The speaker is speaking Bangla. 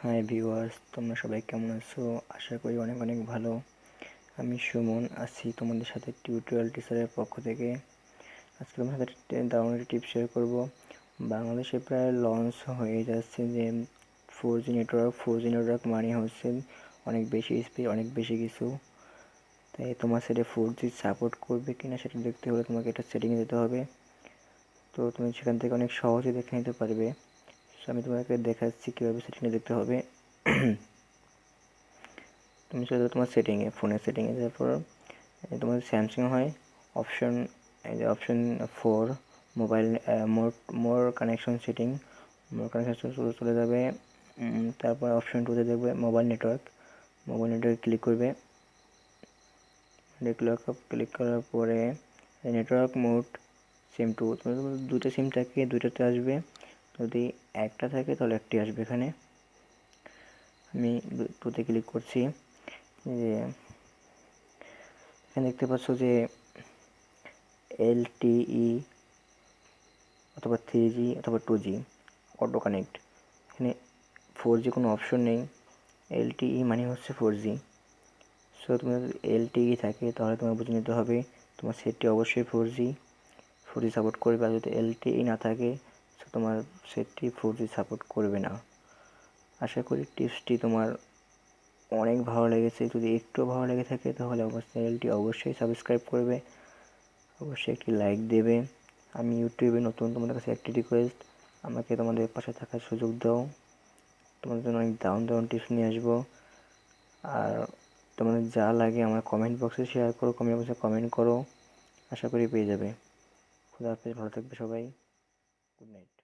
হাই ভিউয়ার্স, তোমরা সবাই কেমন আছো? আশা করি অনেক অনেক ভালো। আমি সুমন আছি তোমাদের সাথে টিউটোরিয়াল টিচারের পক্ষ থেকে। আজকে তোমার সাথে দারুণ একটা টিপস শেয়ার করবো। বাংলাদেশে প্রায় লঞ্চ হয়ে যাচ্ছে যে 4G নেটওয়ার্ক। 4G নেটওয়ার্ক মানে হচ্ছে অনেক বেশি স্পিড, অনেক বেশি কিছু। তাই তোমার সেটা 4G সাপোর্ট করবে কিনা সেটা দেখতে হলে তোমাকে এটা সেটিংয়ে যেতে হবে। তো তুমি সেখান থেকে অনেক সহজে দেখে নিতে পারবে। আমি তোমাকে দেখাচ্ছি কীভাবে সেটিংয়ে দেখতে হবে। তুমি চলে যাবে তোমার সেটিংয়ে, ফোনের সেটিংয়ে যাওয়ার পর তোমার স্যামসাং হয় অপশন, এই যে অপশন 4 মোবাইল মোর কানেকশন সেটিং। মোর কানেকশন চলে যাবে। তারপর অপশন 2তে দেখবে mobile network. Mobile network click করবে। ক্লিক করার পরে নেটওয়ার্ক মোড সিম 2, তোমার দুটো সিম থাকে, দুটোতে আসবে। যদি একটা থাকে তাহলে একটি আসবে। এখানে আমি 2তে ক্লিক করছি। যে এখানে দেখতে পাচ্ছ যে LTE অথবা 3G অথবা 2G অটো কানেক্ট। এখানে 4G কোনো অপশন নেই। LTE মানে হচ্ছে 4G। সো তোমার যদি LTE থাকে তাহলে তোমার বুঝে নিতে হবে তোমার সেটটি অবশ্যই 4G সাপোর্ট করবে। আর যদি LTE না থাকে সো তোমার সেটটি 4G সাপোর্ট করবে না। আশা করি টিপসটি তোমার অনেক ভালো লেগেছে। যদি একটু ভালো লেগে থাকে তাহলে আমার চ্যানেলটি অবশ্যই সাবস্ক্রাইব করবে, অবশ্যই একটি লাইক দেবে। আমি ইউটিউবে নতুন, তোমাদের কাছে একটি রিকোয়েস্ট, আমাকে তোমাদের পাশে থাকার সুযোগ দাও। তোমাদের জন্য অনেক দারুণ দারুণ টিপস নিয়ে আসবো। আর তোমাদের যা লাগে আমার কমেন্ট বক্সে শেয়ার করো, কমেন্ট বক্সে কমেন্ট করো, আশা করি পেয়ে যাবে। খুদা হাফেজ, ভালো থাকবে সবাই। Good night.